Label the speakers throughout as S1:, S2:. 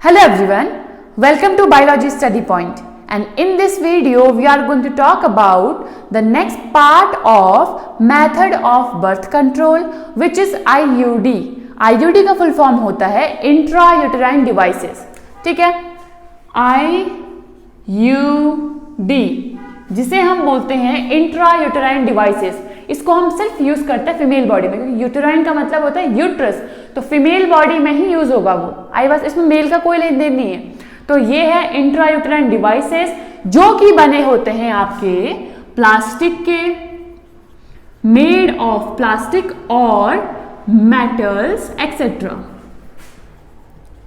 S1: Hello everyone, welcome to Biology Study Point, and in this video we are going to talk about the next part of method of birth control which is IUD. IUD का full form होता है intrauterine devices, ठीक है। IUD जिसे हम बोलते हैं intrauterine devices, इसको हम सिर्फ यूज करते हैं फीमेल बॉडी में, क्योंकि यूटेराइन का मतलब होता है यूट्रस, तो फीमेल बॉडी में ही यूज होगा वो। आई बस इसमें मेल का कोई लेन देन नहीं है। तो ये है इंट्रायूटेराइन डिवाइसेस जो कि बने होते हैं आपके प्लास्टिक के, मेड ऑफ प्लास्टिक और मेटल्स एक्सेट्रा,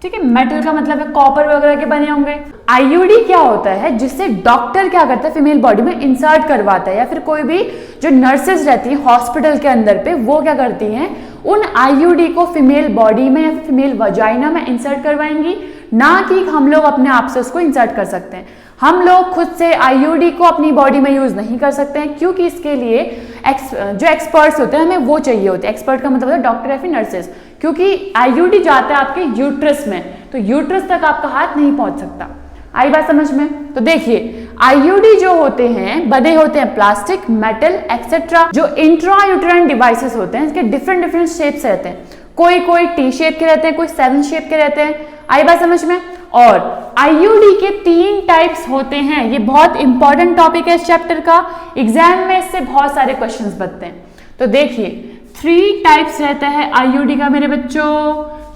S1: ठीक है। मेटल का मतलब है कॉपर वगैरह के बने होंगे। आईयूडी क्या होता है, जिससे डॉक्टर क्या करता है फीमेल बॉडी में इंसर्ट करवाता है, या फिर कोई भी जो नर्सेज रहती हैं हॉस्पिटल के अंदर पे वो क्या करती हैं उन आईयूडी को फीमेल बॉडी में या फीमेल वजाइना में इंसर्ट करवाएंगी, ना कि हम लोग अपने आप से उसको इंसर्ट कर सकते हैं। हम लोग खुद से आईयूडी को अपनी बॉडी में यूज नहीं कर सकते हैं, क्योंकि इसके लिए जो एक्सपर्ट्स होते हैं हमें वो चाहिए होते हैं। एक्सपर्ट का मतलब होता है डॉक्टर या फिर नर्सेज, क्योंकि आईयूडी जाता है आपके यूट्रस में, तो यूट्रस तक आपका हाथ नहीं पहुंच सकता। आई बात समझ में? तो देखिए आईयूडी जो होते हैं बने होते हैं प्लास्टिक, मेटल एक्सेट्रा। जो इंट्रायूटेराइन डिवाइसेस होते हैं इसके डिफरेंट डिफरेंट शेप्स रहते हैं, कोई टी शेप के रहते हैं, कोई 7 शेप के रहते हैं। आई बात समझ में? और आईयूडी के 3 टाइप्स होते हैं। ये बहुत इंपॉर्टेंट टॉपिक है इस चैप्टर का, एग्जाम में इससे बहुत सारे क्वेश्चंस बनते हैं। तो देखिए 3 टाइप्स रहता है आईयूडी का मेरे बच्चों।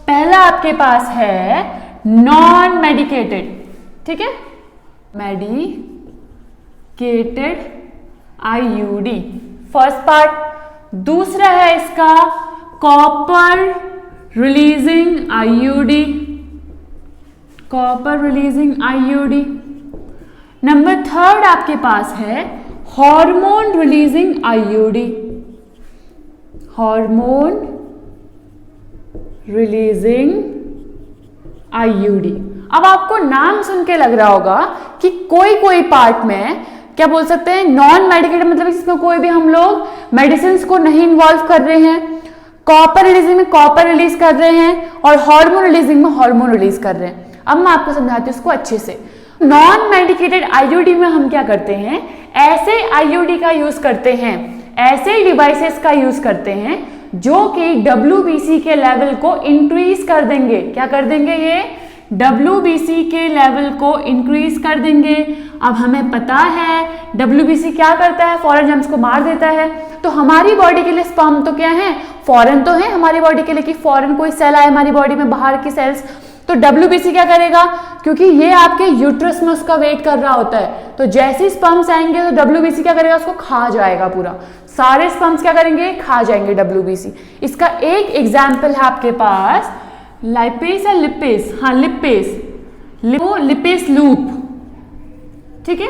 S1: पहला आपके पास है नॉन मेडिकेटेड, ठीक है, मेडिकेटेड आईयूडी, फर्स्ट पार्ट। दूसरा है इसका copper releasing IUD, copper releasing IUD. Number 3 आपके पास है hormone releasing IUD, hormone releasing IUD. अब आपको नाम सुन के लग रहा होगा कि कोई पार्ट में क्या बोल सकते हैं नॉन मेडिकेटेड, मतलब इसमें कोई भी हम लोग मेडिसिन को नहीं इन्वॉल्व कर रहे हैं, कॉपर रिलीजिंग में कॉपर रिलीज कर रहे हैं और हार्मोन रिलीजिंग में हार्मोन रिलीज कर रहे हैं। अब मैं आपको समझाती हूँ इसको अच्छे से। नॉन मेडिकेटेड आईयूडी में हम क्या करते हैं, ऐसे आईयूडी का यूज करते हैं, ऐसे डिवाइसेस का यूज करते हैं जो कि WBC के लेवल को इंक्रीज कर देंगे। क्या कर देंगे? ये WBC के लेवल को इंक्रीज कर देंगे। अब हमें पता है WBC क्या करता है, फॉरेन जर्म्स को मार देता है। तो हमारी बॉडी के लिए स्पर्म तो क्या है, फॉरेन तो है हमारी बॉडी के लिए, कि फॉरेन कोई सेल आए हमारी बॉडी में, बाहर की सेल्स, तो WBC क्या करेगा, क्योंकि ये आपके यूट्रस में उसका वेट कर रहा होता है, तो जैसे ही स्पर्म्स आएंगे तो WBC क्या करेगा, उसको खा जाएगा पूरा। सारे स्पर्म्स क्या करेंगे, खा जाएंगे WBC। इसका एक एग्जाम्पल है आपके पास लाइपेस या लिपेस, हाँ लिपेस, लिपेस लूप, ठीक है।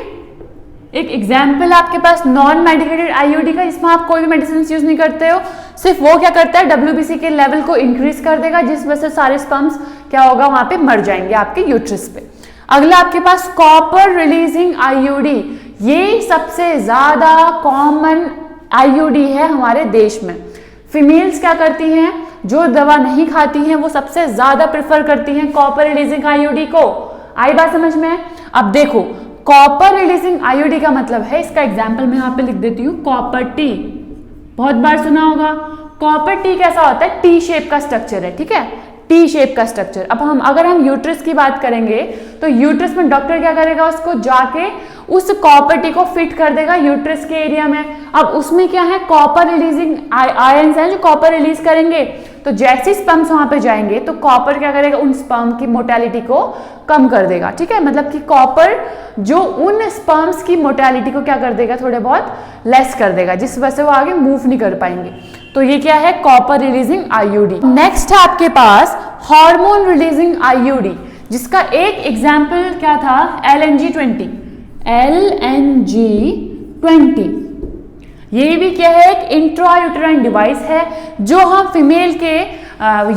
S1: एक एग्जाम्पल आपके पास नॉन मेडिकेटेड आईयूडी का, इसमें आप कोई भी मेडिसिन यूज नहीं करते हो, सिर्फ वो क्या करता है WBC के लेवल को इंक्रीज कर देगा, जिस वजह से सारे स्पर्म्स क्या होगा वहां पे मर जाएंगे आपके यूट्रस पे। अगला आपके पास कॉपर रिलीजिंग आईयूडी, ये सबसे ज्यादा कॉमन आईयूडी है हमारे देश में। फीमेल्स क्या करती हैं, जो दवा नहीं खाती हैं वो सबसे ज्यादा प्रेफर करती हैं कॉपर रिलीजिंग आईयूडी को। आई बात समझ में? अब देखो कॉपर रिलीजिंग आईयूडी का मतलब है, इसका एग्जाम्पल मैं यहाँ पे लिख देती हूँ, कॉपर टी, बहुत बार सुना होगा। कॉपर टी कैसा होता है, टी शेप का स्ट्रक्चर है, ठीक है, टी शेप का स्ट्रक्चर। अब अगर हम यूट्रस की बात करेंगे तो यूट्रस में डॉक्टर क्या करेगा, उसको जाके उस कॉपर टी को फिट कर देगा यूट्रस के एरिया में। अब उसमें क्या है, कॉपर रिलीजिंग आयंस हैं जो कॉपर रिलीज करेंगे, तो जैसे स्पर्म्स वहां पे जाएंगे तो कॉपर क्या करेगा, उन स्पर्म की मोर्टेलिटी को कम कर देगा, ठीक है। मतलब कि कॉपर जो उन स्पर्म्स की मोर्टेलिटी को क्या कर देगा, थोड़े बहुत लेस कर देगा, जिस वजह से वो आगे मूव नहीं कर पाएंगे। तो ये क्या है, कॉपर रिलीजिंग आईयूडी। नेक्स्ट है आपके पास हार्मोन रिलीजिंग आईयूडी, जिसका एक एग्जाम्पल क्या था, LNG-20, LNG-20। ये भी क्या है, एक इंट्रायूटेराइन डिवाइस है जो हम फीमेल के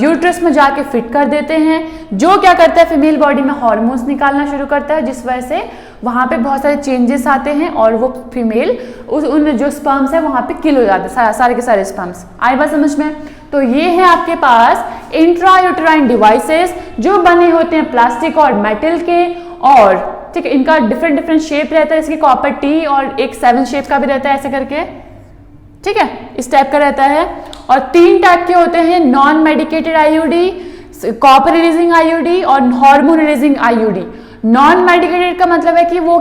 S1: यूट्रस में जाके फिट कर देते हैं, जो क्या करता है फीमेल बॉडी में हार्मोन्स निकालना शुरू करता है, जिस वजह से वहाँ पे बहुत सारे चेंजेस आते हैं और वो फीमेल उन जो स्पर्म्स है वहाँ पे किल हो जाते हैं, सारे के सारे स्पर्म्स। आई बात समझ में? तो ये है आपके पास इंट्रायूटेराइन डिवाइसेस जो बने होते हैं प्लास्टिक और मेटल के, और ठीक है इनका डिफरेंट शेप रहता है, इसकी कॉपर टी और एक 7 शेप का भी रहता है ऐसे करके, ठीक है इस टाइप का रहता है। और 3 टाइप के होते हैं, non medicated IUD, copper releasing IUD और hormone releasing IUD. Non medicated का मतलब है कि वो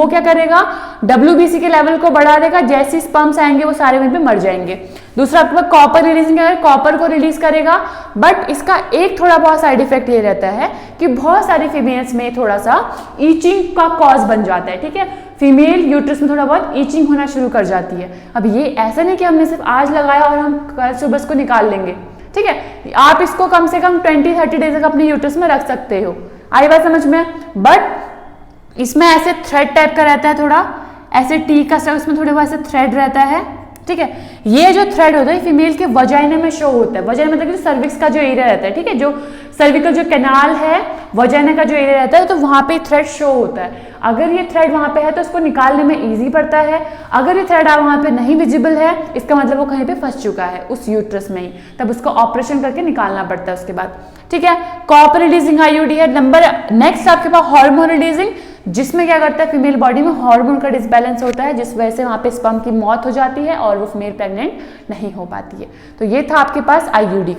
S1: क्या करेगा, WBC के लेवल को बढ़ा देगा, जैसे स्पर्म्स आएंगे वो सारे वहीं पे मर जाएंगे। दूसरा आपके पास कॉपर रिलीजिंग है, कॉपर को रिलीज करेगा, बट इसका एक थोड़ा बहुत साइड इफेक्ट ये रहता है कि बहुत सारी फीमेल्स में थोड़ा सा ईचिंग का कॉज बन जाता है, ठीक है फीमेल यूट्रस में थोड़ा बहुत ईचिंग होना शुरू कर जाती है। अब ये ऐसा नहीं कि हमने सिर्फ आज लगाया और हम कल सुबह इसको निकाल लेंगे, ठीक है आप इसको कम से कम 20-30 डेज तक अपने यूट्रस में रख सकते हो। आई बात समझ में? बट इसमें ऐसे थ्रेड टाइप का रहता है, थोड़ा ऐसे टी का उसमें थोड़े बहुत ऐसे थ्रेड रहता है, ठीक है ये जो थ्रेड होता है फीमेल के वजाइना में शो होता है। वजाइना मतलब कि सर्विक्स का जो एरिया रहता है, ठीक है जो सर्विकल जो कैनाल है, वजाइना का जो एरिया रहता है, तो वहां पे थ्रेड शो होता है। अगर ये थ्रेड वहां पे है तो उसको निकालने में इजी पड़ता है, अगर ये थ्रेड वहां पे नहीं विजिबल है इसका मतलब वो कहीं पे फंस चुका है उस यूट्रस में ही, तब उसको ऑपरेशन करके निकालना पड़ता है उसके बाद, ठीक है। कॉपर रिलीजिंग आईयूडी है। नंबर नेक्स्ट आपके पास हार्मोन रिलीजिंग, जिसमें क्या करता है फीमेल बॉडी में हार्मोन का डिसबैलेंस होता है, जिस वजह से वहां पे स्पर्म की मौत हो जाती है और वो फीमेल प्रेग्नेंट नहीं हो पाती है। तो ये था आपके पास आईयूडी का।